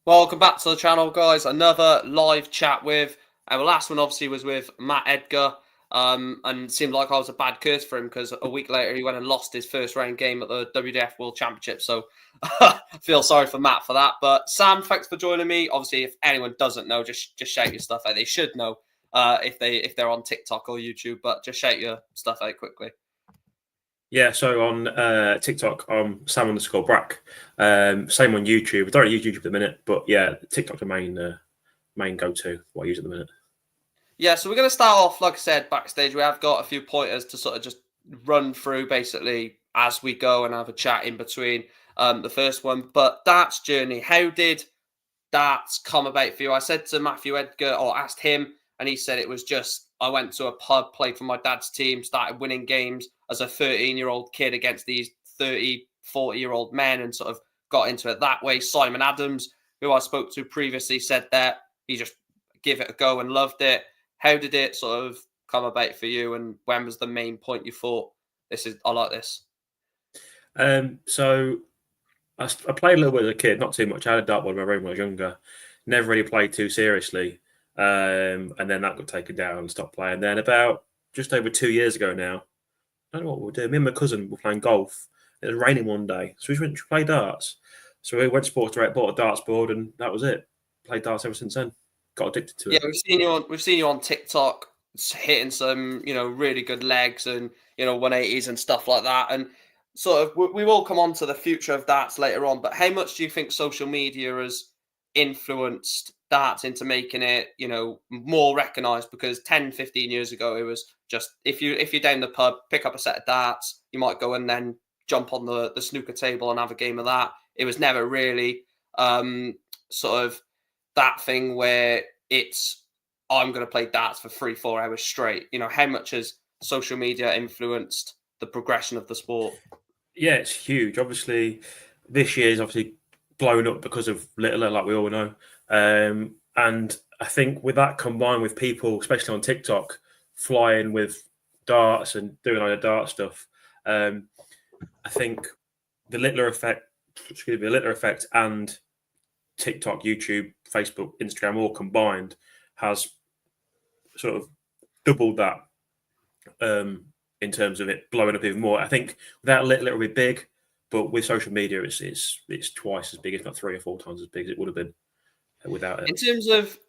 Welcome back to the channel, guys. Another live chat with, and the last one obviously was with Matt Edgar, and it seemed like I was a bad curse for him because a week later he went and lost his first round game at the WDF World Championship. So I feel sorry for Matt for that. But Sam, thanks for joining me. Obviously, if anyone doesn't know, just shout your stuff out. They should know if they're on TikTok or YouTube, but just shout your stuff out quickly. Yeah, so on TikTok, I'm Sam_Brack. Same on YouTube. I don't use YouTube at the minute, but yeah, TikTok's the main go-to, what I use at the minute. Yeah, so we're going to start off, like I said, backstage. We have got a few pointers to sort of just run through basically as we go and have a chat in between the first one. But darts journey, how did darts come about for you? I said to Matthew Edgar, or asked him, and he said it was just, I went to a pub, played for my dad's team, started winning games as a 13-year-old kid against these 30, 40-year-old men and sort of got into it that way. Simon Adams, who I spoke to previously, said that he just gave it a go and loved it. How did it sort of come about for you, and when was the main point you thought, I like this? So I played a little bit as a kid, not too much. I had a dartboard in my room when I was younger. Never really played too seriously. And then that got taken down and stopped playing. Then about just over 2 years ago now, I don't know what we were doing. Me and my cousin were playing golf. It was raining one day, so we went to play darts. So we went to Sports Direct, bought a darts board, and that was it. Played darts ever since then. Got addicted to it. Yeah, we've seen you on TikTok hitting some, really good legs and 180s and stuff like that. And sort of we will come on to the future of darts later on. But how much do you think social media has influenced darts into making it, more recognized? Because 10, 15 years ago, it was just if you're down the pub, pick up a set of darts, you might go and then jump on the snooker table and have a game of that. It was never really sort of that thing where it's, I'm going to play darts for 3-4 hours straight. How much has social media influenced the progression of the sport? Yeah, it's huge. Obviously, this year is obviously blown up because of Littler, like we all know. And I think with that combined with people, especially on TikTok, flying with darts and doing all the dart stuff, I think the Littler effect, and TikTok, YouTube, Facebook, Instagram, all combined, has sort of doubled that in terms of it blowing up even more. I think without Littler, it would be big, but with social media, it's twice as big, if not 3 or 4 times as big as it would have been without it.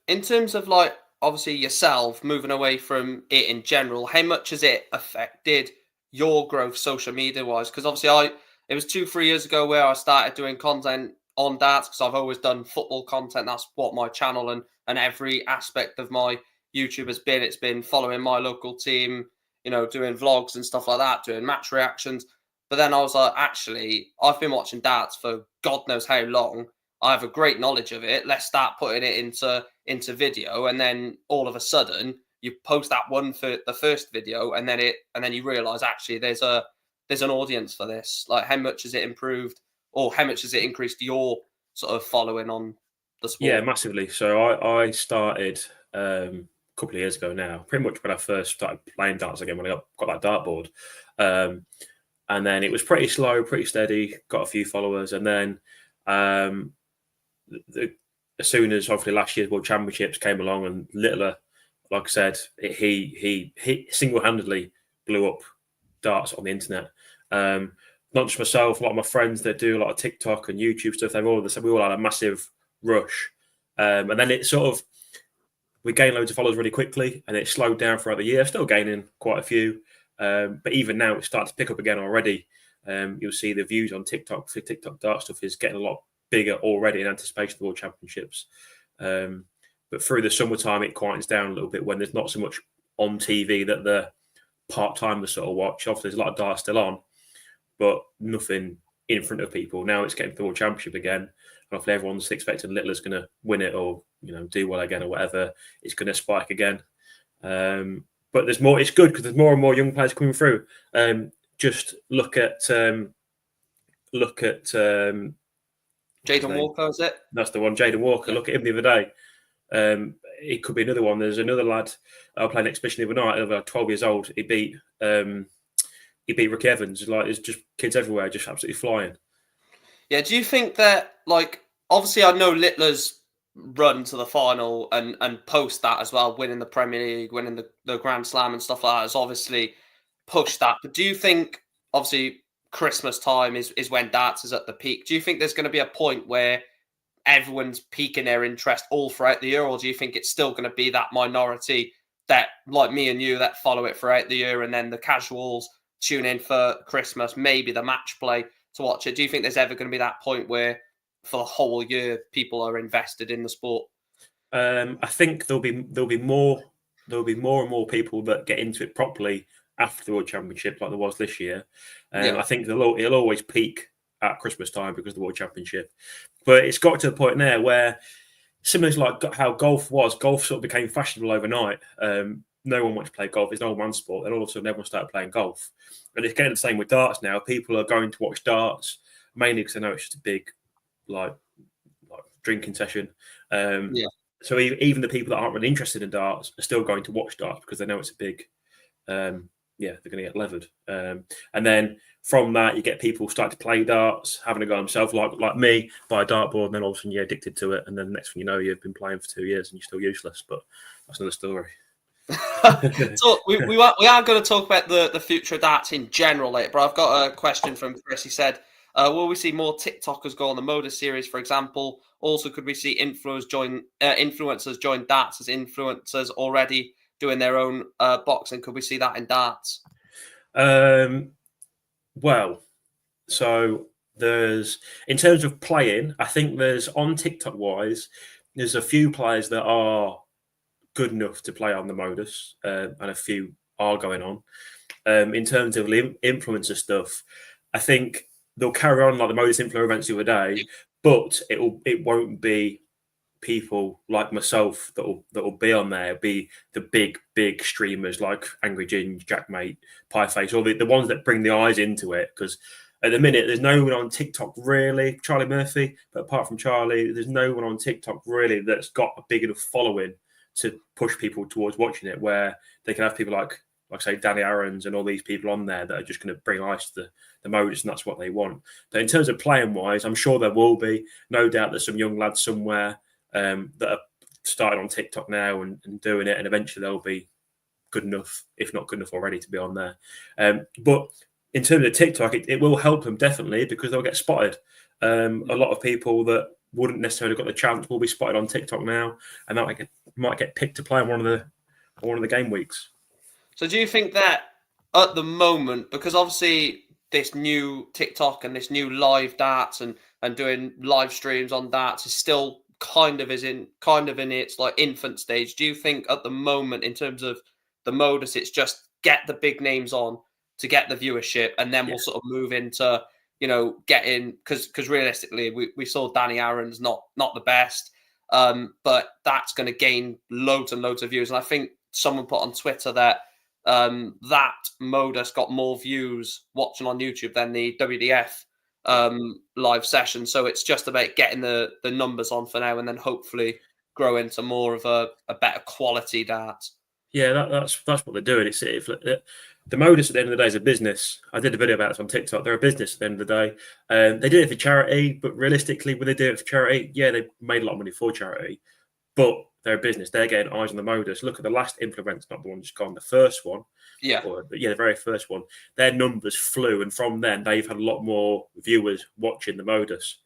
In terms of like obviously yourself moving away from it in general, how much has it affected your growth social media wise? Because obviously it was 2-3 years ago where I started doing content on darts, because I've always done football content. That's what my channel and every aspect of my YouTube has been. It's been following my local team, doing vlogs and stuff like that, doing match reactions. But then I was like, actually, I've been watching darts for God knows how long. I have a great knowledge of it. Let's start putting it into video. And then all of a sudden you post that one for the first video, and then you realize actually there's an audience for this. Like, how much has it improved, or how much has it increased your sort of following on the sport? Yeah, massively. So I started a couple of years ago now, pretty much when I first started playing darts again, when I got that dartboard. And then it was pretty slow, pretty steady, got a few followers. And then as soon as hopefully last year's World Championships came along, and Littler, like I said, he single-handedly blew up darts on the internet. Not just myself, a lot of my friends that do a lot of TikTok and YouTube stuff, we all had a massive rush. And then it sort of, we gained loads of followers really quickly, and it slowed down throughout the year, still gaining quite a few. But even now it's starting to pick up again already. You'll see the views on TikTok for TikTok dart stuff is getting a lot bigger already in anticipation of the World Championships. But through the summertime, it quietens down a little bit when there's not so much on TV that the part-timers sort of watch. Obviously, there's a lot of darts still on, but nothing in front of people. Now it's getting to the World Championship again. And hopefully everyone's expecting Littler's going to win it, or do well again, or whatever. It's going to spike again. But there's more. It's good because there's more and more young players coming through. Just look at Jaden Walker, is it? That's the one, Jaden Walker. Yeah. Look at him the other day. It could be another one. There's another lad I was playing exhibition the other night, over 12 years old. He beat Rick Evans. Like, there's just kids everywhere, just absolutely flying. Yeah. Do you think that, like, obviously, I know Littler's run to the final and post that as well, winning the Premier League, winning the Grand Slam and stuff like that has obviously pushed that. But do you think, obviously, Christmas time is when darts is at the peak? Do you think there's going to be a point where everyone's piquing their interest all throughout the year, or do you think it's still going to be that minority that, like me and you, that follow it throughout the year, and then the casuals tune in for Christmas, maybe the match play to watch it? Do you think there's ever going to be that point where for the whole year people are invested in the sport? I think there'll be more and more people that get into it properly after the World Championship, like there was this year. Yeah, I think it'll always peak at Christmas time because of the World Championship. But it's got to the point there where, similar to like how golf sort of became fashionable overnight. No one wants to play golf. It's an old man sport. And all of a sudden, everyone started playing golf. And it's getting the same with darts now. People are going to watch darts mainly because they know it's just a big, like drinking session. yeah. So even the people that aren't really interested in darts are still going to watch darts because they know it's a big, they're going to get levered. And then from that, you get people start to play darts, having a go themselves, like me, buy a dartboard, and then all of a sudden you're addicted to it. And then the next thing you know, you've been playing for 2 years and you're still useless. But that's another story. So we are going to talk about the future of darts in general later, but I've got a question from Chris. He said, will we see more TikTokers go on the Modus series, for example? Also, could we see influencers join darts as influencers already doing their own boxing? Could we see that in darts? Well, so there's, in terms of playing, I think there's, on TikTok wise, there's a few players that are good enough to play on the Modus, and a few are going on. In terms of influencer stuff, I think they'll carry on like the Modus influencer events the other day, but it won't be people like myself that'll be on there. It'll be the big streamers like Angry Ginge, Jackmate, Pieface, all the ones that bring the eyes into it. Because at the minute, there's no one on TikTok really, Charlie Murphy, but apart from Charlie, there's no one on TikTok really that's got a big enough following to push people towards watching it, where they can have people like say Danny Aarons and all these people on there that are just going to bring ice to the Modus, and that's what they want. But in terms of playing wise, I'm sure there will be. No doubt there's some young lads somewhere that are starting on TikTok now and doing it, and eventually they'll be good enough, if not good enough already, to be on there. But in terms of TikTok, it will help them definitely because they'll get spotted. A lot of people that wouldn't necessarily got the chance will be spotted on TikTok now, and that might get picked to play on one of the game weeks. So do you think that at the moment, because obviously this new TikTok and this new live darts and doing live streams on darts is still kind of in its like infant stage, do you think at the moment in terms of the Modus it's just get the big names on to get the viewership, and then we'll sort of move into getting, because realistically we saw Danny Aaron's not the best, but that's going to gain loads and loads of views, and I think someone put on Twitter that that Modus got more views watching on YouTube than the WDF live session. So it's just about getting the numbers on for now, and then hopefully grow into more of a better quality dart. Yeah, that's what they're doing. It's the Modus at the end of the day is a business. I did a video about it on TikTok. They're a business at the end of the day. They do it for charity, but realistically, when they do it for charity, yeah, they made a lot of money for charity, but they're a business. They're getting eyes on the Modus. Look at the last influence, not the one just gone, the first one. The very first one. Their numbers flew, and from then they've had a lot more viewers watching the Modus.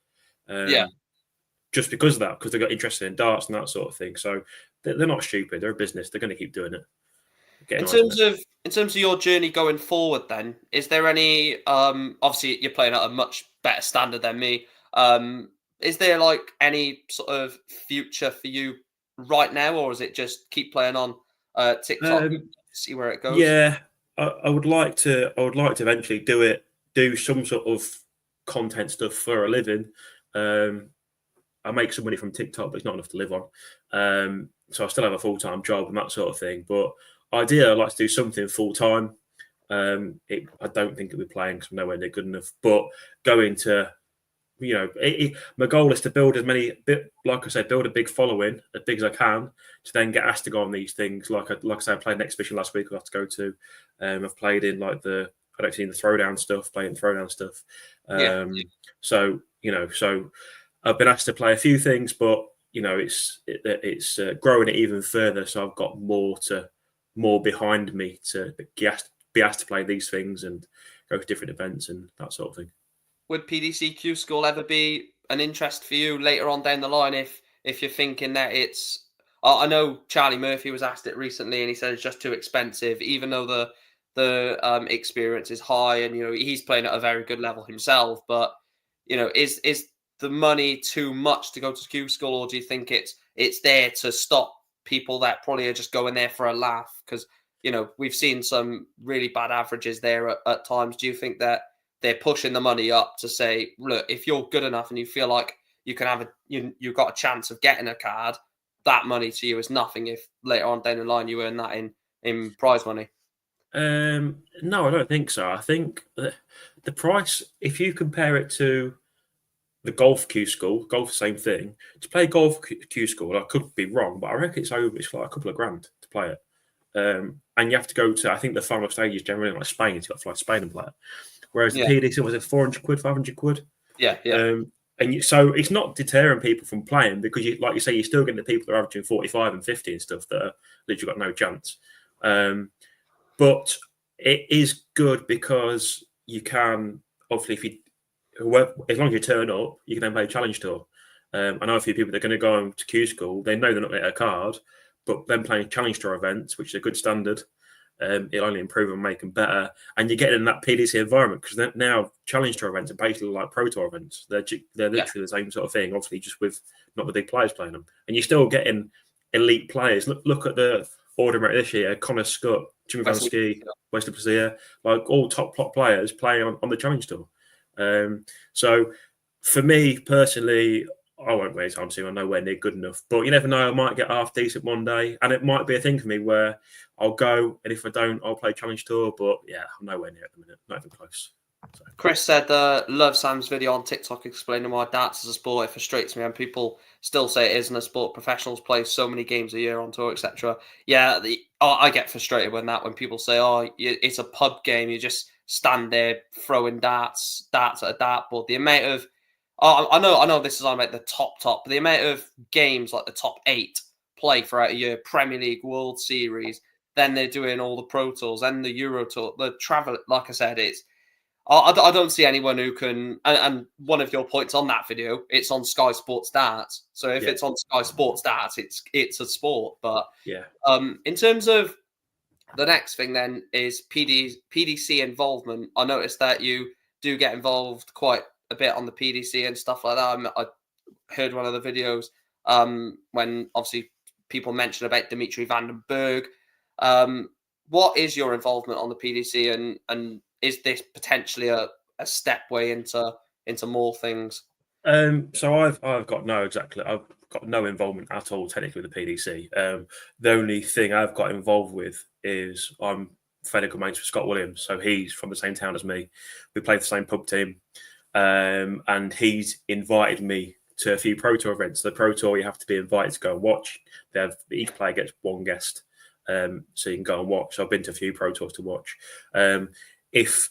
Just because of that, because they got interested in darts and that sort of thing. So they're not stupid. They're a business. They're going to keep doing it. In terms of your journey going forward, then is there any? Obviously, you're playing at a much better standard than me. Is there like any sort of future for you right now, or is it just keep playing on TikTok, see where it goes? Yeah, I would like to. I would like to eventually do some sort of content stuff for a living. I make some money from TikTok, but it's not enough to live on. So I still have a full-time job and that sort of thing. But ideally, I'd like to do something full-time. I don't think it'll be playing because I'm nowhere near good enough. But going to, my goal is to build as many, like I said, build a big following, as big as I can, to then get asked to go on these things. Like I said, I played an exhibition last week I have to go to. I've played in like the throwdown stuff, playing throwdown stuff. So I've been asked to play a few things, but it's growing it even further. So I've got more behind me to be asked to play these things and go to different events and that sort of thing. Would PDCQ school ever be an interest for you later on down the line if you're thinking that it's I know Charlie Murphy was asked it recently and he said it's just too expensive, even though the experience is high and he's playing at a very good level himself. But is the money too much to go to Q school, or do you think it's there to stop people that probably are just going there for a laugh? Because we've seen some really bad averages there at times. Do you think that they're pushing the money up to say, look, if you're good enough and you feel like you can have you've got a chance of getting a card, that money to you is nothing if later on down the line you earn that in prize money? No, I don't think so. I think the price, if you compare it to the golf Q school, golf the same thing. To play golf Q school, I could be wrong, but I reckon it's like a couple of grand to play it. And you have to go to, I think the final stage is generally like Spain. You've got to fly to Spain and play it. Whereas the PDC was it 400 quid, 500 quid? Yeah. So it's not deterring people from playing because, like you say, you're still getting the people that are averaging 45 and 50 and stuff that are literally got no chance. But it is good because you can, obviously, as long as you turn up, you can then play a challenge tour. I know a few people that are going to go on to Q school. They know they're not getting a card, but then playing challenge tour events, which is a good standard, it'll only improve and make them better. And you're getting in that PDC environment because now challenge tour events are basically like pro tour events. They're literally the same sort of thing, obviously just with not the big players playing them. And you're still getting elite players. Look at the order merit this year: Connor Scott, Jimmy Van Ski, Wesley Plaisir, like all top players playing on the challenge tour. So for me personally, I won't wait time soon. I'm nowhere near good enough, but you never know. I might get half decent one day, and it might be a thing for me where I'll go, and if I don't, I'll play challenge tour. But yeah, I'm nowhere near at the minute, not even close. So. Chris said, love Sam's video on TikTok explaining why darts is a sport. It frustrates me, and people still say it isn't a sport. Professionals play so many games a year on tour, etc. Yeah, I get frustrated when people say, "Oh, it's a pub game. You just stand there throwing darts at a dartboard." The amount of I know this is on like the top, but the amount of games like the top 8 play throughout a year, Premier League, World Series, then they're doing all the Pro Tours and the Euro Tour, the travel. Like I said, I don't see anyone who can. And one of your points on that video, it's on Sky Sports Darts. So if it's on Sky Sports Darts, it's a sport. But in terms of the next thing, then is PDC involvement. I noticed that you do get involved quite a bit on the PDC and stuff like that. I heard one of the videos when obviously people mentioned about Dimitri van den Berg. What is your involvement on the PDC, and is this potentially a step way into more things? So I've got no involvement at all technically with the PDC. The only thing I've got involved with is I'm fairly good mates with Scott Williams. So he's from the same town as me. We play the same pub team. And he's invited me to a few Pro Tour events. The Pro Tour, you have to be invited to go and watch. Each player gets one guest, so you can go and watch. So I've been to a few Pro Tours to watch. If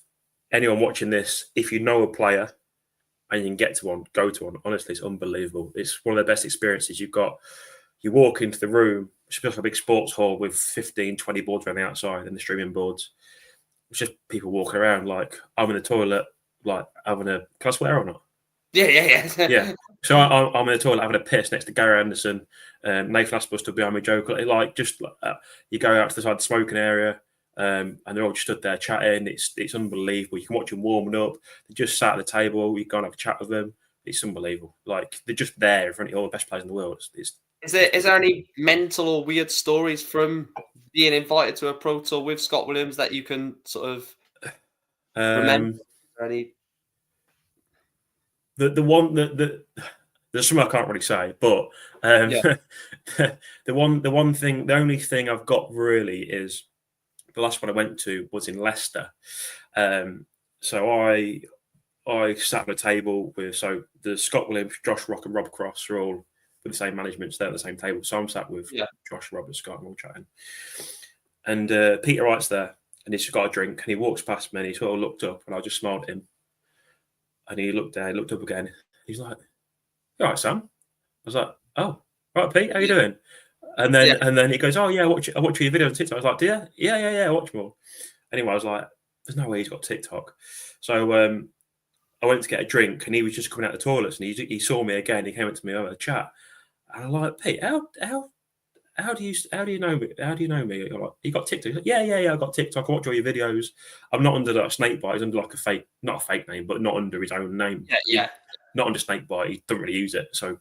anyone watching this, if you know a player and you can get to one, go to one. Honestly, it's unbelievable. It's one of the best experiences you've got. You walk into the room, it's like a big sports hall with 15, 20 boards around the outside and the streaming boards. It's just people walking around like, I'm in the toilet, like having a, can I swear or not? Yeah. Yeah. So I'm in the toilet having a piss next to Gary Anderson, Nathan Aspel stood behind me joking. You go out to the side of the smoking area, and they're all just stood there chatting. It's unbelievable. You can watch them warming up. They just sat at the table. You go and have a chat with them. It's unbelievable. Like they're just there in front of all the best players in the world. Is there any mental or weird stories from being invited to a Pro Tour with Scott Williams that you can sort of remember? Any? The one that there's some I can't really say, but the only thing I've got really is the last one I went to was in Leicester. So I sat at a table with the Scott Williams, Josh Rock, and Rob Cross are all with the same management, so they're at the same table. So I'm sat with Josh, Rob, and Scott, and all chatting. And Peter Wright's there, and he's got a drink, and he walks past me, and he sort of looked up, and I just smiled at him. And he looked there, he looked up again. He's like, all right, Sam. I was like, oh, right, Pete, how you Yeah. doing? And Yeah. then he goes, oh yeah, I watch your videos on TikTok. I was like, do you? Yeah, I watch more. Anyway, I was like, there's no way he's got TikTok. So I went to get a drink, and he was just coming out the toilets, and he saw me again. He came up to me over a chat, and I'm like, Pete, how do you know me? How do you know me? I'm like, you got TikTok? He's like, yeah, I got TikTok. I watch all your videos. I'm not under that Snakebite. He's under like a fake, not a fake name, but not under his own name. Yeah. Not under Snakebite. He doesn't really use it. So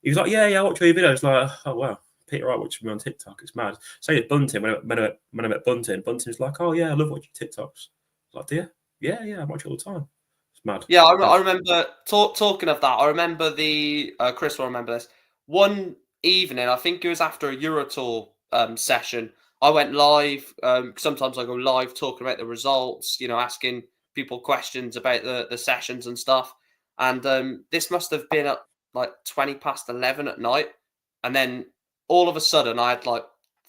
he was like, yeah, I watch all your videos. Like, oh wow, Peter Wright watches me on TikTok. It's mad. Same with Bunting. When I met Bunting, Bunting's like, oh yeah, I love watching TikToks. I was like, do you? Yeah, I watch it all the time. It's mad. Yeah, I remember talking of that. I remember Chris will remember this. One evening, I think it was after a Eurotour session. I went live. Sometimes I go live talking about the results. Asking people questions about the sessions and stuff. And this must have been at like 20 past 11 at night. And then all of a sudden, I had like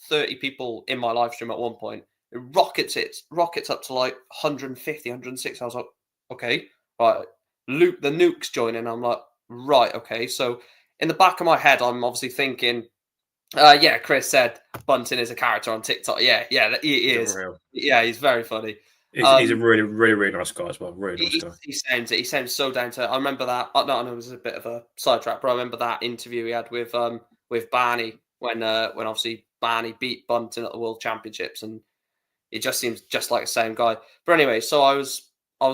30 people in my live stream at one point. It rockets up to like 150, 160. I was like, okay. Right, Luke, the nuke's joining. I'm like, right, okay. So in the back of my head, I'm obviously thinking, yeah, Chris said Bunting is a character on TikTok. Yeah, he He's is. unreal. Yeah, he's very funny. He's a really nice guy as well. Really nice guy. He sounds so down to. I remember that. No, I know it was a bit of a sidetrack, but I remember that interview he had with Barney when obviously Barney beat Bunting at the World Championships, and it just seems just like the same guy. But anyway, so I was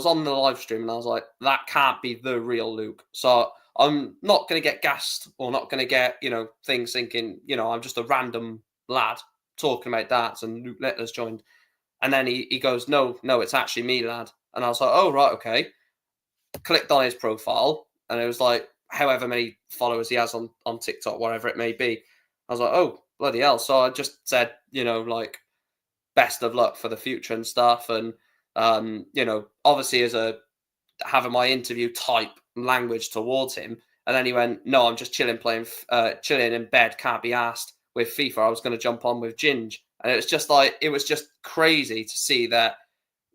on the live stream and I was like, that can't be the real Luke. So I'm not going to get gassed or not going to get, things thinking, I'm just a random lad talking about darts and Luke Littler's joined. And then he goes, no, it's actually me, lad. And I was like, oh, right, okay. Clicked on his profile and it was like, however many followers he has on TikTok, whatever it may be. I was like, oh, bloody hell. So I just said, like, best of luck for the future and stuff. And, obviously having my interview type language towards him. And then he went, no, I'm just chilling in bed. Can't be asked with FIFA. I was going to jump on with Ginge. And it was just crazy to see that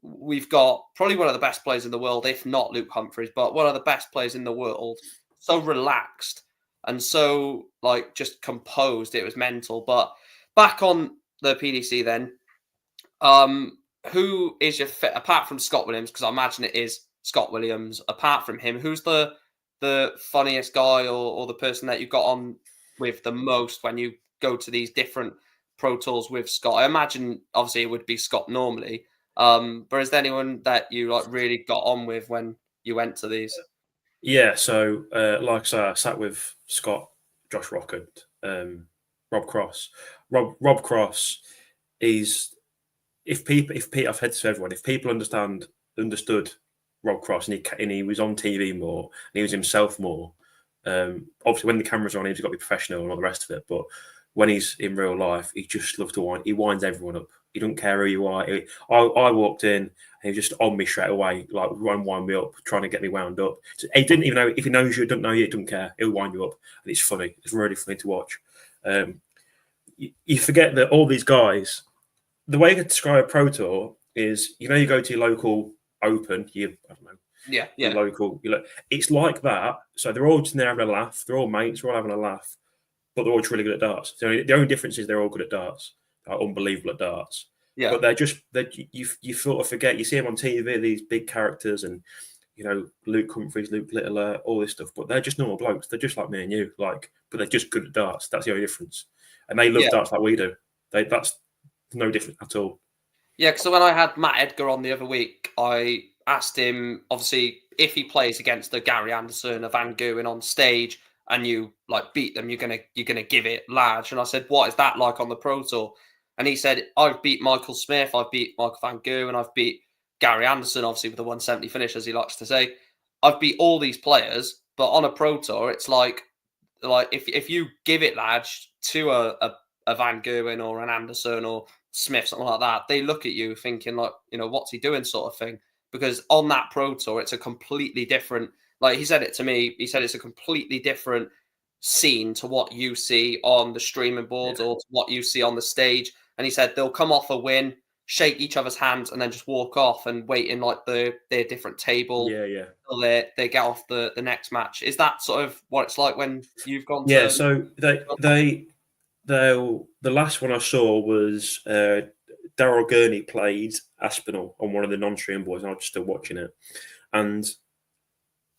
we've got probably one of the best players in the world, if not Luke Humphries, but one of the best players in the world. So relaxed and so like just composed. It was mental. But back on the PDC then, who is your apart from Scott Williams? Because I imagine it is Scott Williams. Apart from him, who's the funniest guy or the person that you got on with the most when you go to these different pro tours with Scott? I imagine obviously it would be Scott normally. But is there anyone that you like really got on with when you went to these? Yeah, so like I say, I sat with Scott, Josh Rockand, Rob Cross. Rob Cross is if people I've said to everyone, if people understood Rob Cross and he was on TV more and he was himself more. Obviously, when the cameras are on him, he's got to be professional and all the rest of it. But when he's in real life, he just loves to wind. He winds everyone up. He don't care who you are. I walked in and he was just on me straight away, like wind me up, trying to get me wound up. So he didn't even know if he knows you, doesn't know you, doesn't care. He'll wind you up, and it's funny. It's really funny to watch. You forget that all these guys. The way to describe a pro tour is, you go to your local open, I don't know, Yeah. your local, it's like that. So they're all just in there having a laugh. They're all mates. They're all having a laugh, but they're all really good at darts. So the only difference is they're all good at darts. They're unbelievable at darts. Yeah. But you sort of forget. You see them on TV, these big characters, and Luke Humphries, Luke Littler, all this stuff. But they're just normal blokes. They're just like me and you, but they're just good at darts. That's the only difference. And they love darts like we do. That's no different at all. Yeah, so when I had Matt Edgar on the other week, I asked him, obviously, if he plays against a Gary Anderson, a Van Gogh on stage, and you like beat them, you're gonna give it large. And I said, what is that like on the Pro Tour? And he said, I've beat Michael Smith, I've beat Michael Van Gogh, and I've beat Gary Anderson, obviously with the 170 finish, as he likes to say. I've beat all these players, but on a Pro Tour, it's like if you give it large to a Van Gogh or an Anderson or Smith, something like that, they look at you thinking like, what's he doing sort of thing. Because on that Pro Tour, it's a completely different, like he said it to me, he said it's a completely different scene to what you see on the streaming boards or to what you see on the stage. And he said they'll come off a win, shake each other's hands, and then just walk off and wait in like their different table Yeah. till they get off the next match. Is that sort of what it's like when you've gone Yeah. to? So the last one I saw was Daryl Gurney played Aspinall on one of the non-stream boards, and I was just still watching it. And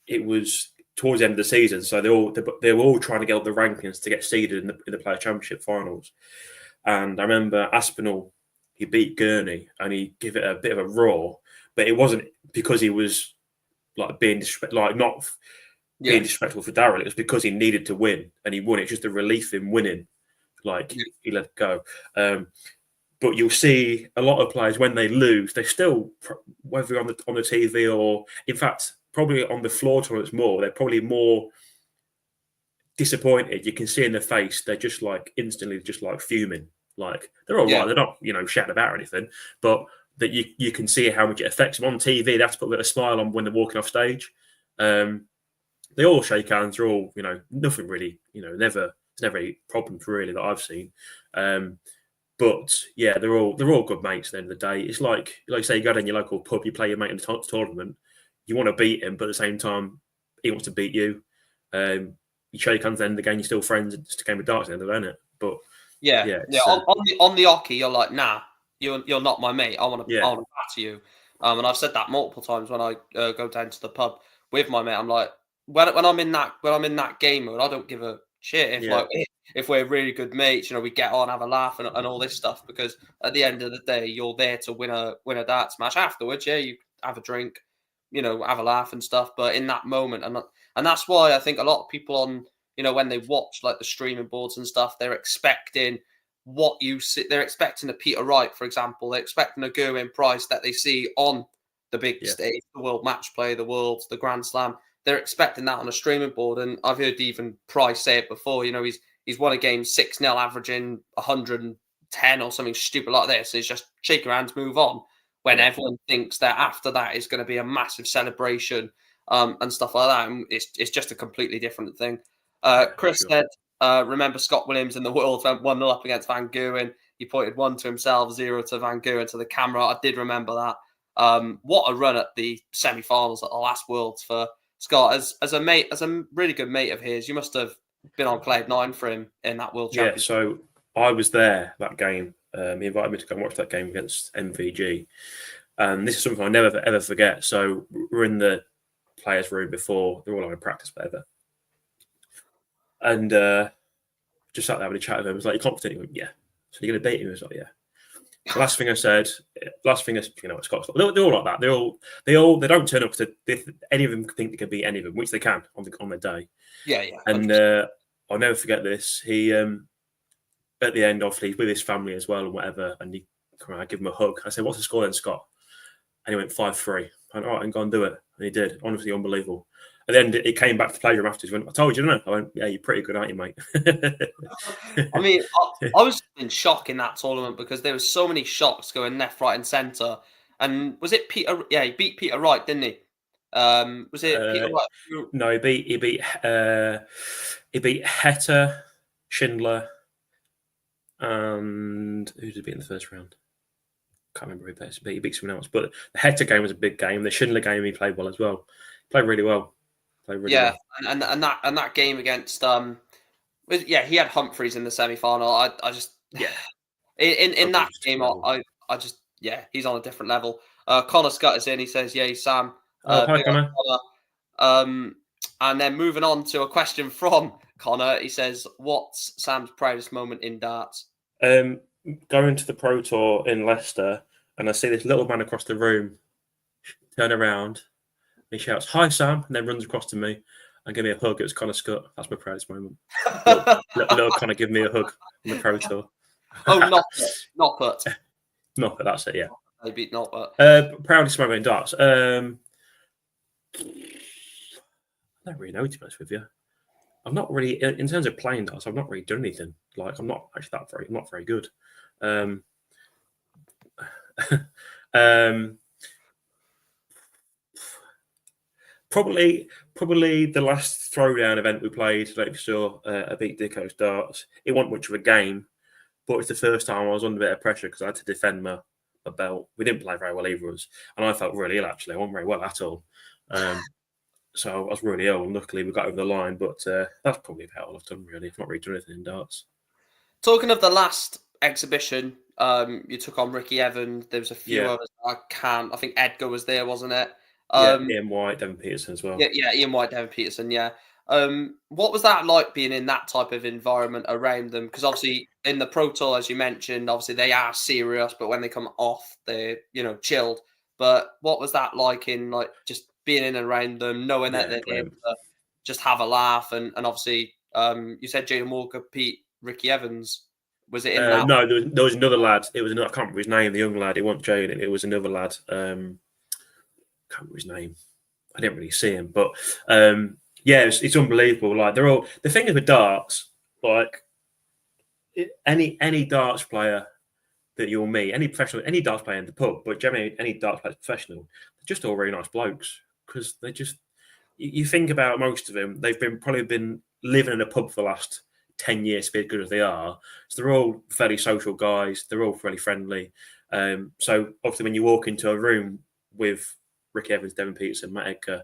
it was towards the end of the season, so they were all trying to get up the rankings to get seeded in the Player Championship finals. And I remember Aspinall, he beat Gurney, and he gave it a bit of a roar, but it wasn't because he was like being not being disrespectful for Daryl. It was because he needed to win, and he won. It's just a relief in winning. Like he let it go. But you'll see a lot of players when they lose, they still, whether on the TV or, in fact, probably on the floor tournaments more, they're probably more disappointed. You can see in their face, they're just like instantly just like fuming. Like they're all right. They're not, shouting about or anything, but that you can see how much it affects them on TV. They have to put a bit of a smile on when they're walking off stage. They all shake hands. They're all, nothing really, it's never a problem really that I've seen. But yeah, they're all good mates at the end of the day. It's like say you go down your local pub, you play your mate in the tournament, you want to beat him, but at the same time, he wants to beat you. You shake hands at the end of the game, you're still friends. It's just a game of darts at the end of it, isn't it? But on the hockey, you're like, nah, you're not my mate. I want to batter you. And I've said that multiple times when I go down to the pub with my mate. I'm like, when I'm in that game mode, I don't give a shit if we're really good mates. We get on, have a laugh, and all this stuff. Because at the end of the day, you're there to win a darts match. Afterwards, you have a drink, have a laugh and stuff. But in that moment, and that's why I think a lot of people on, when they watch like the streaming boards and stuff, they're expecting what you see. They're expecting a Peter Wright, for example. They're expecting a Gerwyn Price that they see on the big stage, the World Match Play, the Grand Slam. They're expecting that on a streaming board. And I've heard even Price say it before. He's won a game 6-0, averaging 110 or something stupid like this. It's just shake your hands, move on. When everyone thinks that after that is going to be a massive celebration and stuff like that. And it's just a completely different thing. Chris said, remember Scott Williams in the World went 1-0 up against Van Gogh. He pointed 1 to himself, 0 to Van Gogh to the camera. I did remember that. What a run at the semi-finals at the last Worlds for Scott. As a mate, as a really good mate of his, you must have been on cloud 9 for him in that World Championship. Yeah, so I was there that game. He invited me to go and watch that game against MVG. And this is something I never, ever forget. So we're in the players' room before. They're all having practice, whatever. And just sat there having a chat with him. I was like, "You confident?" He went, "Yeah." So you're going to beat him? I was like, "Yeah." The last thing I said, what Scott's like. They're all like that. They don't turn up to any of them think they can beat any of them, which they can on their day. Yeah. And I'll never forget this. He at the end, obviously, with his family as well and whatever, and I give him a hug. I said, "What's the score then, Scott?" And he went 5-3. I went, "All right, and go and do it." And he did. Honestly, unbelievable. And then it came back to the playroom afterwards. He went, "I told you, didn't I?" I went, "Yeah, you're pretty good, aren't you, mate?" I mean, I was in shock in that tournament because there was so many shots going left, right, and centre. And was it Peter? Yeah, he beat Peter Wright, didn't he? Was it Peter Wright? No, he beat Heta, Schindler, and who did he beat in the first round? Can't remember who he beat someone else. But the Heta game was a big game. The Schindler game he played well as well. Played really well. Well. And that game against he had Humphreys in the semi-final. I just in that game I just he's on a different level. Connor Scott is in. He says, "Yeah, Sam." Hi, Connor. And then moving on to a question from Connor. He says, "What's Sam's proudest moment in darts?" Going to the Pro Tour in Leicester, and I see this little man across the room turn around. He shouts, "Hi, Sam," and then runs across to me and give me a hug. It was Connor Scott. That's my proudest moment. little Connor give me a hug on the Pro Tour. Oh, not put. Not put, that's it, yeah. They beat not put. Proudest moment in darts. I don't really know, to be honest with you. I'm not really, in terms of playing darts, I've not really done anything. Like, I'm not very good. Probably the last throwdown event we played, like we saw, I beat Dicko's darts. It wasn't much of a game, but it's the first time I was under a bit of pressure because I had to defend my a belt. We didn't play very well either of us, and I felt really ill actually. I wasn't very well at all. So I was really ill, and luckily we got over the line. But that's probably about all I've done really. I've not really done anything in darts. Talking of the last exhibition, you took on Ricky Evans. There was a few Yeah. others. I think Edgar was there, wasn't it? Yeah, Ian White, Devon Peterson as well. Yeah, Ian White, Devon Peterson. Yeah. What was that like being in that type of environment around them? Because obviously in the Pro Tour, as you mentioned, obviously they are serious, but when they come off, they're chilled. But what was that like in like just being in and around them, knowing that Yeah, they're able brilliant. to just have a laugh and obviously you said Jaden Walker, Pete, Ricky Evans. Was it in that? No, there was another lad. It was another, I can't remember his name. The young lad. It wasn't Jaden. It was another lad. Can't remember his name. I didn't really see him, but yeah, it's unbelievable. Like they're all. The thing is with darts, like any darts player that you'll meet, any darts player in the pub, but generally any darts player professional, they're just all really nice blokes because they just. You think about most of them, they've probably been living in a pub for the last 10 years to be as good as they are. So they're all fairly social guys. They're all fairly friendly. So obviously when you walk into a room with Ricky Evans, Devon Peterson, Matt Edgar,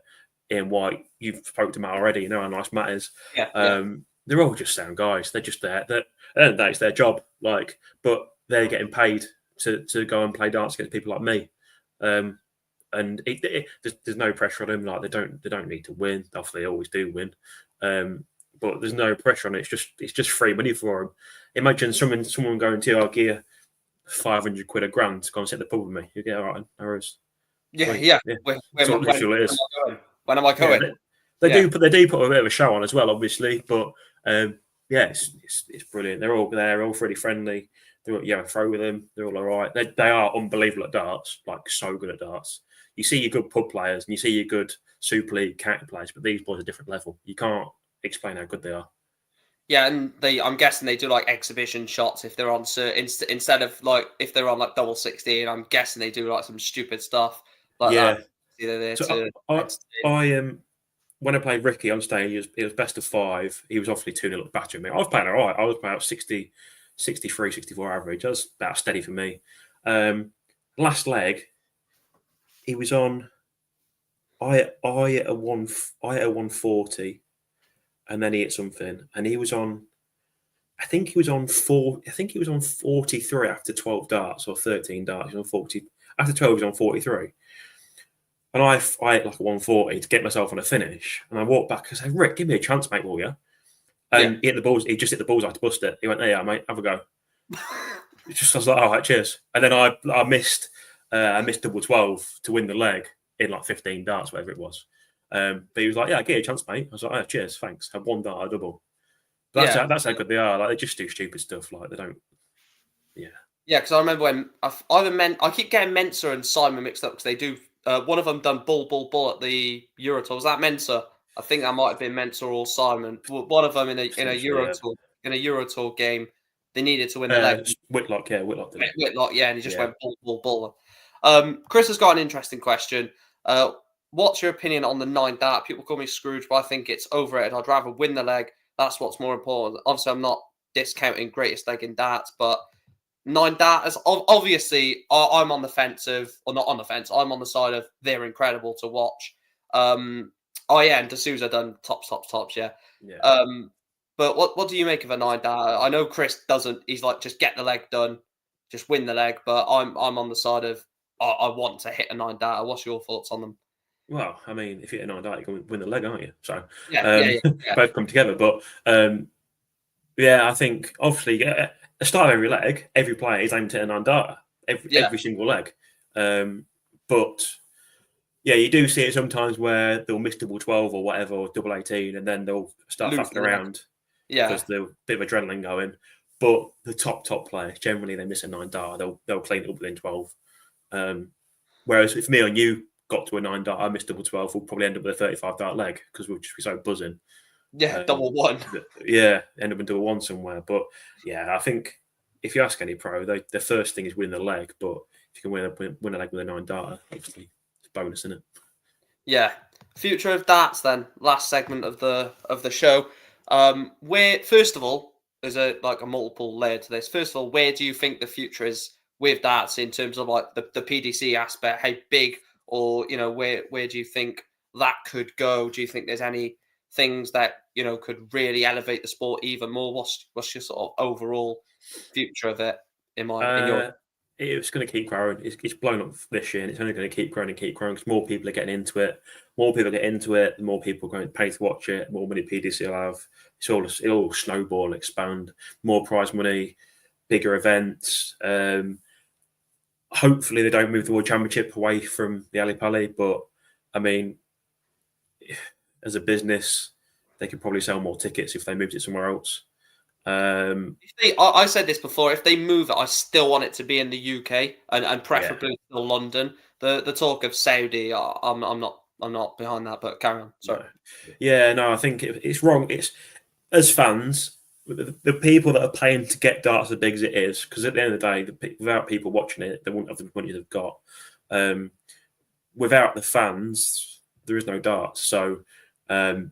Ian White, you've spoken to Matt already, you know how nice Matt is. Yeah. They're all just sound guys. They're just there. At the end of the day, it's their job. But they're getting paid to go and play dance against people like me. And there's no pressure on them. Like they don't need to win. Obviously, they always do win, but there's no pressure on it. It's just free money for them. Imagine someone going to our gear, £500 a grand to go and sit at the pub with me. You get all right, no worries. Yeah. When am I going? Yeah, they do put a bit of a show on as well, obviously. But yeah, it's brilliant. They're all there, all really friendly. They're throw with them. They're all right. They are unbelievable at darts, like so good at darts. You see your good pub players and you see your good Super League county players, but these boys are a different level. You can't explain how good they are. Yeah, and I'm guessing they do like exhibition shots if they're on instead of like if they're on like double 16. I'm guessing they do like some stupid stuff like Yeah. that. They're there So to I when I played Ricky on stage, it was best of 5. He was obviously 2-0 up battering me. I was playing all right. I was about 60, 63, 64 average. That was about steady for me. Last leg, he was on. I hit a 140, and then he hit something, and he was on. I think he was on 43 after 12 darts or 13 darts. He was on 40 after 12. He was on 43, and I hit like a 140 to get myself on a finish. And I walked back and said, "Rick, give me a chance, mate, will you?" And he hit the balls. He just hit the balls. I had to bust it. He went, "Hey, yeah, mate, have a go." I was like, "All right, cheers." And then I missed double 12 to win the leg in like 15 darts, whatever it was. But he was like, "Yeah, give you a chance, mate." I was like, "Oh, cheers, thanks." I had one dart, a double. But that's how good they are. Like they just do stupid stuff. Like they don't. Yeah. Yeah, because I remember when I keep getting Mensa and Simon mixed up because they do. One of them done bull at the Euro Tour. Was that Mensa? I think that might have been Mensa or Simon. One of them in a Euro Tour game, they needed to win the leg. Whitlock, yeah, Whitlock did it. Whitlock, yeah, and he just went bull. Chris has got an interesting question. What's your opinion on the 9 dart? People call me Scrooge, but I think it's overrated. I'd rather win the leg. That's what's more important. Obviously, I'm not discounting greatest leg in darts, but 9 darters. Obviously, I'm on the fence or not on the fence. I'm on the side of they're incredible to watch. And D'Souza done tops. Yeah. But what do you make of a 9 darter? I know Chris doesn't. He's like just get the leg done, just win the leg. But I'm on the side of I want to hit a 9 darter. What's your thoughts on them? Well, I mean, if you hit a 9 dart, you can win the leg, aren't you? So both come together. But I think obviously at the start of every leg, every player is aimed to hit a 9 darter every single leg. But yeah, you do see it sometimes where they'll miss double 12 or whatever, or double 18, and then they'll start faffing around because there's a bit of adrenaline going. But the top players, generally, they miss a 9 dart. They'll clean it up within 12. Whereas if me and you got to a 9 dart, I missed double 12, we'll probably end up with a 35 dart leg because we'll just be so buzzing. Yeah, double 1. Yeah, end up in double 1 somewhere. But yeah, I think if you ask any pro, the first thing is win the leg. But if you can win a leg with a 9 darter, obviously it's a bonus, isn't it? Yeah. Future of darts then. Last segment of the show. Where first of all, there's a multiple layer to this. First of all, where do you think the future is with darts in terms of like the PDC aspect? How big, or where do you think that could go? Do you think there's any things that could really elevate the sport even more? What's your sort of overall future of it in your? Uh, it's going to keep growing. It's blown up this year, and it's only going to keep growing and keep growing because more people are getting into it. More people get into it, the more people are going to pay to watch it. More money PDC will have. It'll all snowball, expand. More prize money, bigger events. Hopefully, they don't move the World Championship away from the Ali Pali. But I mean, as a business, they could probably sell more tickets if they moved it somewhere else. I said this before. If they move it, I still want it to be in the UK and preferably still London. The talk of Saudi, I'm not behind that. But carry on. Sorry. No, I think it's wrong. It's as fans, the people that are paying to get darts as big as it is, because at the end of the day, without people watching it, they wouldn't have the money they've got. Without the fans, there is no darts. So the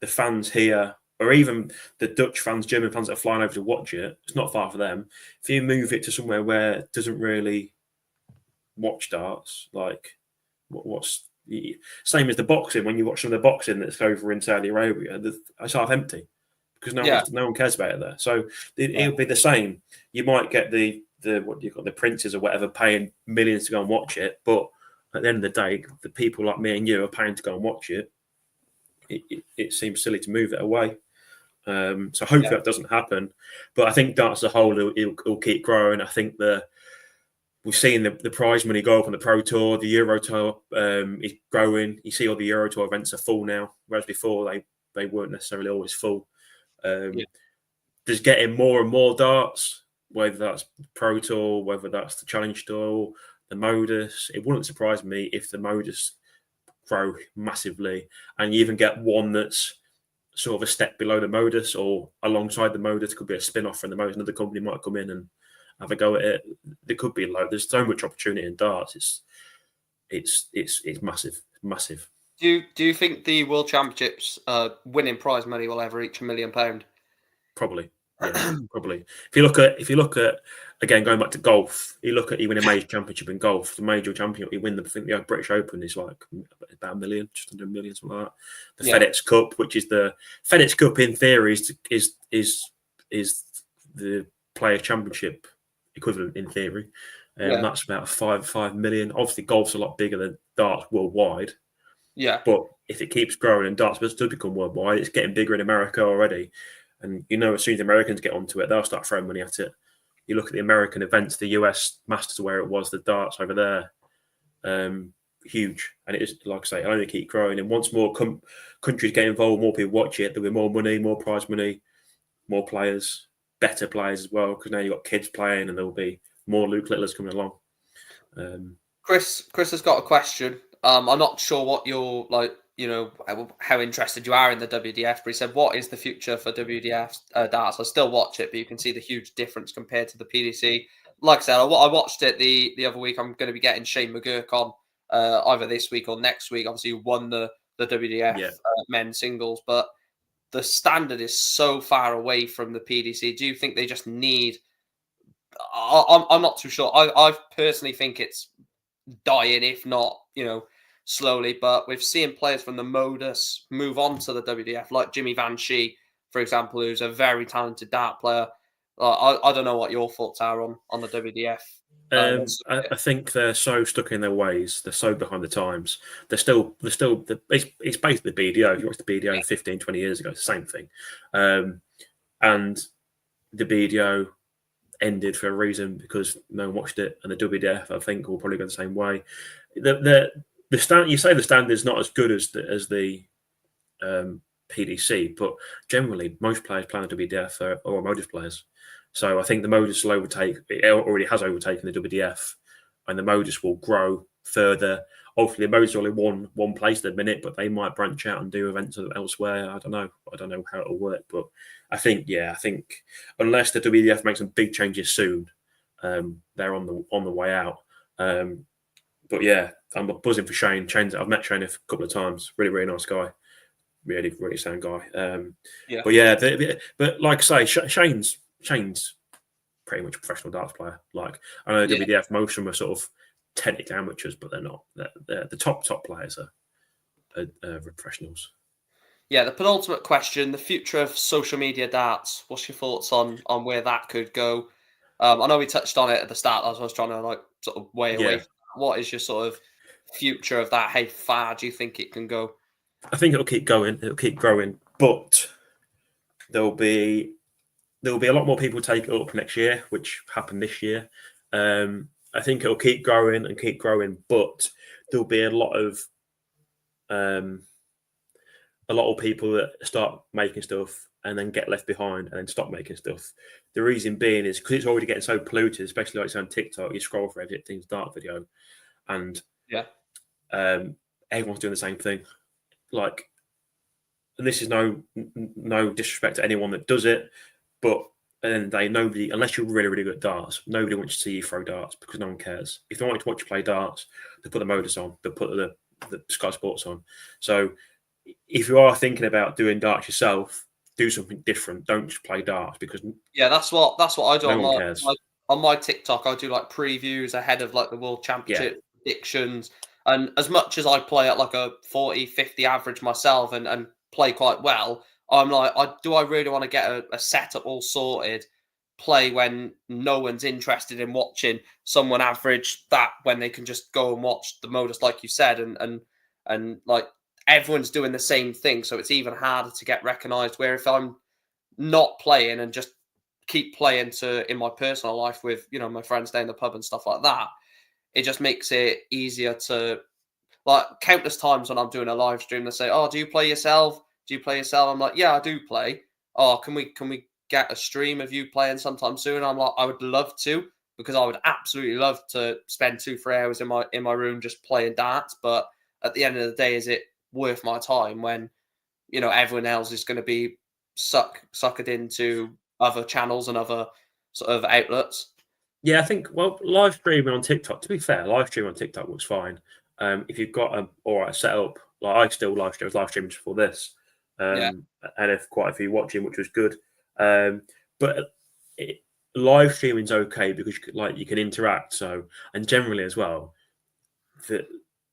fans here, or even the Dutch fans, German fans that are flying over to watch it, it's not far for them. If you move it to somewhere where it doesn't really watch darts, like what's same as the boxing, when you watch some of the boxing that's over in Saudi Arabia, it's half empty because no one cares about it there. So it'll be the same. You might get the what you got, the princes or whatever, paying millions to go and watch it, but at the end of the day, the people like me and you are paying to go and watch it. It seems silly to move it away. So hopefully that doesn't happen. But I think darts as a whole, it'll keep growing. I think we've seen the prize money go up on the Pro Tour. The Euro Tour is growing. You see all the Euro Tour events are full now, whereas before they weren't necessarily always full. There's getting more and more darts, whether that's Pro Tour, whether that's the Challenge Tour, the Modus. It wouldn't surprise me if the Modus grow massively, and you even get one that's sort of a step below the Modus or alongside the Modus. Could be a spin-off from the Modus. Another company might come in and have a go at it. There could be there's so much opportunity in darts. It's massive. Do you think the World Championships winning prize money will ever reach £1 million? Probably. Yeah, probably. If you look at again, going back to golf, you win a major championship in golf, the major championship, you win I think the British Open is like about $1 million, just under $1 million, something like that. The FedEx Cup, which is the FedEx Cup in theory is the player championship equivalent in theory. That's about 5 million. Obviously, golf's a lot bigger than darts worldwide. Yeah. But if it keeps growing and darts does become worldwide, it's getting bigger in America already. And as soon as the Americans get onto it, they'll start throwing money at it. You look at the American events, the US Masters, where it was, the darts over there, huge. And it is, like I say, it'll only keep growing. And once more countries get involved, more people watch it, there'll be more money, more prize money, more players, better players as well, because now you've got kids playing and there'll be more Luke Littlers coming along. Chris has got a question. I'm not sure what you're like, how interested you are in the WDF, but he said, what is the future for WDF darts? I still watch it, but you can see the huge difference compared to the PDC. Like I said, I watched it the other week. I'm going to be getting Shane McGurk on either this week or next week. Obviously, you won the WDF men's singles, but the standard is so far away from the PDC. Do you think they just need... I'm not too sure. I personally think it's dying, if not, slowly. But we've seen players from the Modus move on to the WDF, like Jimmy Van Schie, for example, who's a very talented dart player. I don't know what your thoughts are on the WDF. I think they're so stuck in their ways. They're so behind the times. It's basically the BDO. If you watch the BDO 15, 20 years ago, it's the same thing. And the BDO ended for a reason, because no one watched it, and the WDF, I think, will probably go the same way. The stand, you say the standard is not as good as the PDC, but generally most players playing the WDF are Modus players. So I think the Modus will overtake. It already has overtaken the WDF, and the Modus will grow further. Hopefully, the Modus are only one place at the minute, but they might branch out and do events elsewhere. I don't know how it'll work, but I think unless the WDF makes some big changes soon, they're on the way out. But yeah, I'm buzzing for Shane. I've met Shane a couple of times. Really, really nice guy. Really, really sound guy. But yeah, but like I say, Shane's pretty much a professional darts player. Like I know WDF, most of them are sort of technically amateurs, but they're not. They're the top players are professionals. Yeah, the penultimate question: the future of social media darts. What's your thoughts on where that could go? I know we touched on it at the start. I was trying to like sort of way away. Yeah. From that. What is your sort of future of that? How far do you think it can go? I think it'll keep going. It'll keep growing, but there'll be a lot more people take it up next year, which happened this year. I think it'll keep growing and keep growing, but there'll be a lot of people that start making stuff and then get left behind and then stop making stuff. The reason being is because it's already getting so polluted, especially like on TikTok. You scroll for everything's dark video, and everyone's doing the same thing. Like, and this is no disrespect to anyone that does it, but and nobody, unless you're really, really good at darts, nobody wants to see you throw darts because no one cares. If they want to watch you play darts, they put the Modus on, they put the Sky Sports on. So if you are thinking about doing darts yourself, do something different. Don't just play darts because that's what I do no one cares. On my TikTok. I do like previews ahead of like the World Championship predictions, and as much as I play at like a 40, 50 average myself and play quite well, I'm like, I really want to get a setup all sorted, play when no one's interested in watching someone average that when they can just go and watch the Modus, like you said, and like everyone's doing the same thing, so it's even harder to get recognized. Where if I'm not playing and just keep playing in my personal life with, you know, my friends down the pub and stuff like that, it just makes it easier to, like, countless times when I'm doing a live stream, they say, "Oh, do you play yourself? Do you play yourself?" I'm like, "Yeah, I do play." "Oh, can we get a stream of you playing sometime soon?" I'm like, "I would love to, because I would absolutely love to spend 2-3 hours in my room just playing darts." But at the end of the day, is it worth my time when, you know, everyone else is going to be suckered into other channels and other sort of outlets? Yeah, I think, well, live streaming on TikTok, to be fair, live streaming on TikTok looks fine. If you've got a all right setup, like I still live stream, I was live streaming just for this. Yeah. And if quite a few watching, which was good. But live streaming's okay because you can interact. So, and generally as well, that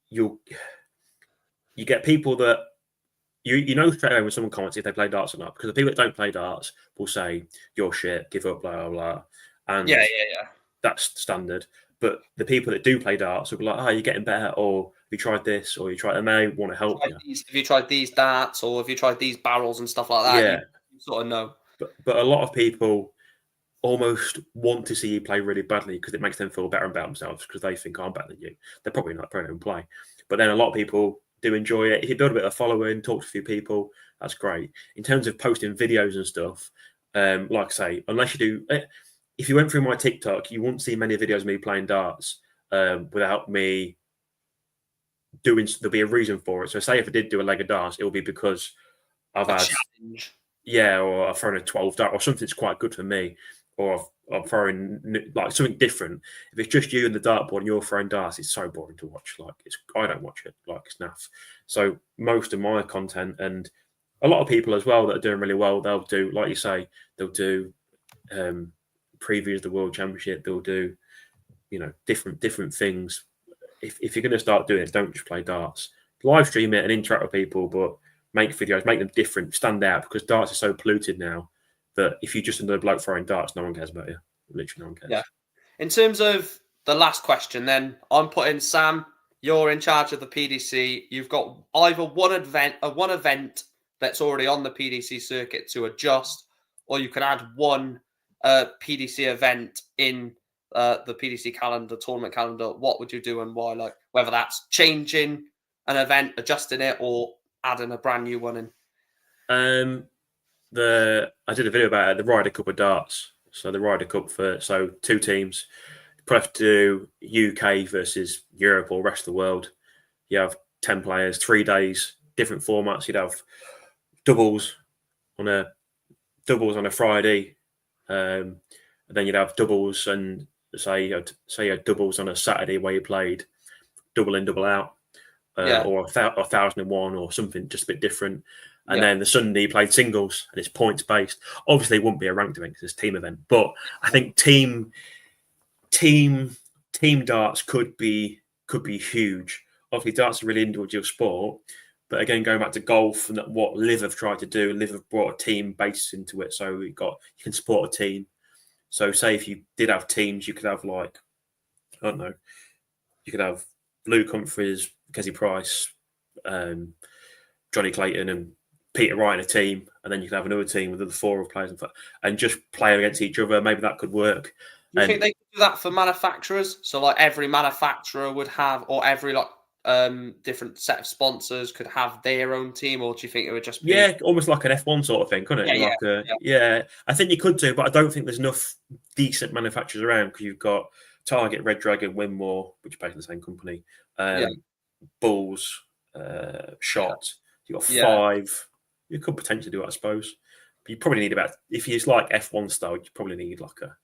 you get people that you know straight away when someone comments if they play darts or not, because the people that don't play darts will say you're shit, give up, blah blah blah, and Yeah. that's standard. But the people that do play darts will be like, "Oh, you're getting better," or "Have you tried this?" or "You tried," and they want to help you. Have you tried these darts, or have you tried these barrels and stuff like that? Yeah, You sort of know. but a lot of people almost want to see you play really badly because it makes them feel better about themselves because they think, "I'm better than you." They're probably not, probably don't play. But then a lot of people do enjoy it. If you build a bit of following, talk to a few people, that's great. In terms of posting videos and stuff, like I say, unless you do, if you went through my TikTok, you won't see many videos of me playing darts without me doing. There'll be a reason for it. So, say if I did do a leg of darts, it will be because I've had challenge. Yeah, or I've thrown a 12 dart or something that's quite good for me, or I'm throwing like something different. If it's just you and the dartboard and you're throwing darts, it's so boring to watch. Like I don't watch it. Like it's naff. So most of my content, and a lot of people as well that are doing really well, they'll do, like you say, they'll do previews of the World Championship. They'll do, you know, different things. If you're going to start doing it, don't just play darts. Live stream it and interact with people, but make videos, make them different, stand out, because darts are so polluted now that if you're just another bloke throwing darts, no one cares about you. Literally, no one cares. Yeah. In terms of the last question, then I'm putting Sam. You're in charge of the PDC. You've got either one event that's already on the PDC circuit to adjust, or you can add one PDC event in the PDC calendar, tournament calendar. What would you do and why? Like whether that's changing an event, adjusting it, or adding a brand new one in. I did a video about it, the Ryder Cup of darts. So the Ryder Cup for two teams. You probably have to do UK versus Europe or rest of the world. You have 10 players, 3 days, different formats. You'd have doubles on a Friday, and then you'd have doubles, and say you had doubles on a Saturday where you played double in, double out. or 1001 or something just a bit different. And Yeah. then the Sunday he played singles and it's points based. Obviously, it wouldn't be a ranked event because it's a team event, but I think team darts could be huge. Obviously, darts are a really individual sport, but again, going back to golf and what Liv have tried to do, Liv have brought a team base into it, so you can support a team. So, say if you did have teams, you could have like, I don't know, you could have Luke Humphries, Kessie Price, Johnny Clayton, and Peter Wright in a team, and then you could have another team with the 4 players and just play against each other. Maybe that could work. Do you think they could do that for manufacturers? So like every manufacturer would have, or every like different set of sponsors could have their own team, or do you think it would just be almost like an F1 sort of thing, couldn't it? I think you could do, but I don't think there's enough decent manufacturers around because you've got Target, Red Dragon, Winmore, which are basically the same company, Bulls, Shot. You've got 5. You could potentially do it, I suppose. But you probably need about, if you like F1 style, you probably need like a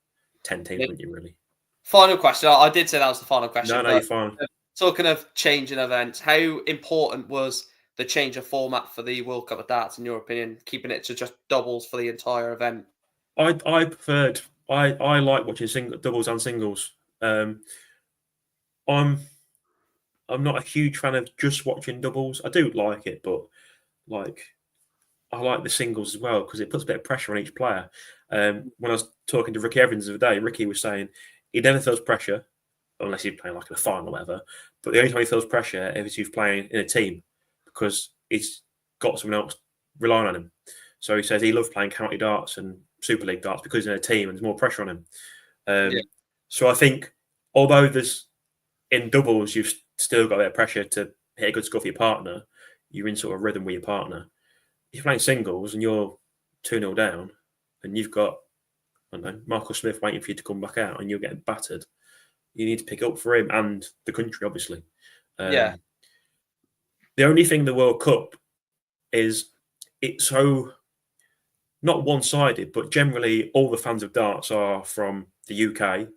10 teams, wouldn't you, really? Final question. I did say that was the final question. No, you're fine. Talking of changing events, how important was the change of format for the World Cup of Darts, in your opinion, keeping it to just doubles for the entire event? I preferred. I like watching doubles and singles. I'm not a huge fan of just watching doubles. I do like it, but like I like the singles as well because it puts a bit of pressure on each player. When I was talking to Ricky Evans the other day, Ricky was saying he never feels pressure unless he's playing like in a final or whatever. But the only time he feels pressure is if he's playing in a team because he's got someone else relying on him. So he says he loves playing county darts and Super League darts because he's in a team and there's more pressure on him. So I think although there's in doubles, you've still got that pressure to hit a good score for your partner. You're in sort of rhythm with your partner. If you're playing singles and you're 2-0 down and you've got, I don't know, Michael Smith waiting for you to come back out and you're getting battered, you need to pick up for him and the country, obviously. The only thing the World Cup is it's so not one-sided, but generally all the fans of darts are from the UK,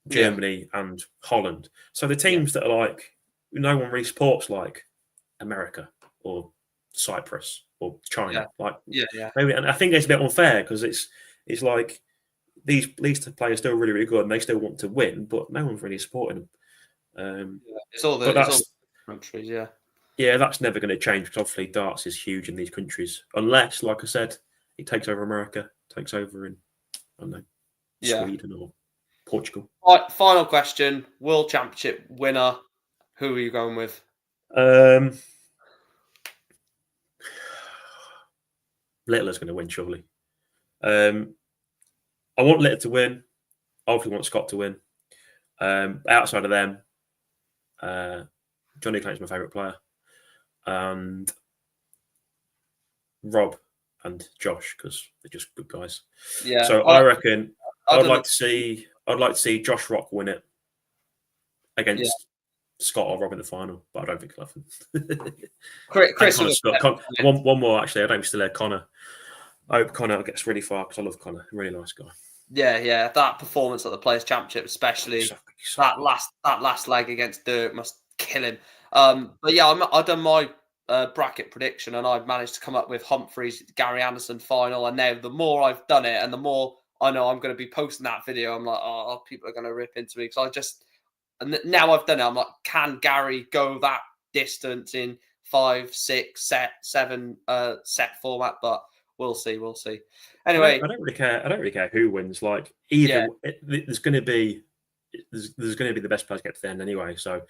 Germany, and Holland. So the teams that are like, no one really supports like America or Cyprus or China. Maybe, and I think it's a bit unfair because it's like these players still really, really good and they still want to win, but no one's really supporting them. It's all the countries, that's never going to change because obviously darts is huge in these countries, unless, like I said, it takes over America, takes over in, I don't know, Sweden or Portugal. All right, final question. World Championship winner. Who are you going with? Littler's going to win, surely. I want Littler to win. I obviously want Scott to win. Outside of them, Johnny Clayton's my favourite player. And Rob and Josh, because they're just good guys. Yeah. So I reckon I'd like to see Josh Rock win it against Scott or Rob in the final, but I don't think he'll happen. Chris, one more actually. I don't still have Connor. I hope Connor gets really far because I love Connor. Really nice guy. Yeah. That performance at the Players' Championship, especially that last leg against Dirk, must kill him. But yeah, I've done my bracket prediction, and I've managed to come up with Humphries, Gary Anderson final. And now the more I've done it, and the more I know I'm going to be posting that video, I'm like, oh, people are going to rip into me because and now I've done it. I'm like, can Gary go that distance in 5, 6, 7 set format? But we'll see. Anyway, I don't really care who wins. Like there's going to be the best players get to the end anyway. So at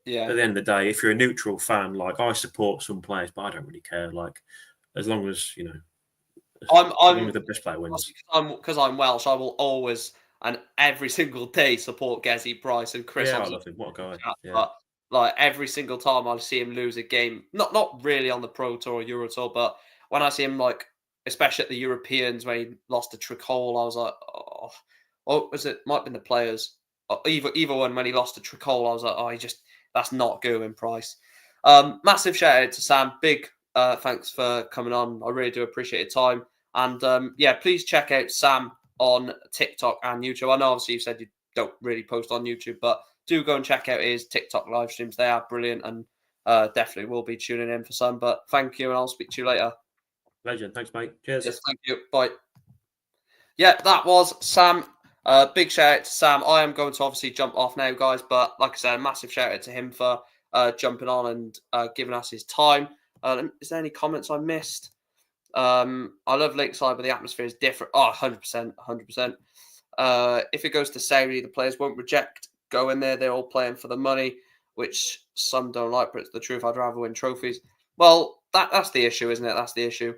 the end of the day, if you're a neutral fan, like I support some players, but I don't really care. Like as long as I'm the best player wins. Because I'm Welsh, I will always and every single day support Kessie Price and Chris. Yeah, I love him. What a guy! But like every single time I see him lose a game, not really on the Pro Tour or Euro Tour, but when I see him, like especially at the Europeans when he lost to Trick Hole, I was like, might have been the Players. Either one when he lost to Trick Hole, I was like, that's not going Price. Massive shout out to Sam. Big thanks for coming on. I really do appreciate your time. And please check out Sam on TikTok and YouTube. I know obviously you said you don't really post on YouTube, but do go and check out his TikTok live streams. They are brilliant, and definitely will be tuning in for some. But thank you, and I'll speak to you later. Legend. Thanks, mate. Cheers. Yes, thank you. Bye. Yeah, that was Sam. Big shout out to Sam. I am going to obviously jump off now, guys. But like I said, a massive shout out to him for jumping on and giving us his time. Is there any comments I missed? I love Lakeside, but the atmosphere is different. Oh, 100%. 100%. If it goes to Saudi, the players won't reject going there. They're all playing for the money, which some don't like, but it's the truth. I'd rather win trophies. Well, that's the issue, isn't it? That's the issue.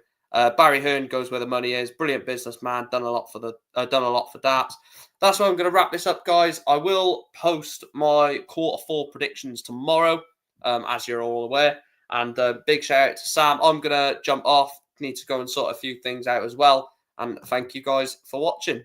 Barry Hearn goes where the money is. Brilliant businessman. Done a lot for darts. That's why I'm going to wrap this up, guys. I will post my Q4 predictions tomorrow, as you're all aware. And big shout out to Sam. I'm going to jump off. Need to go and sort a few things out as well. And thank you guys for watching.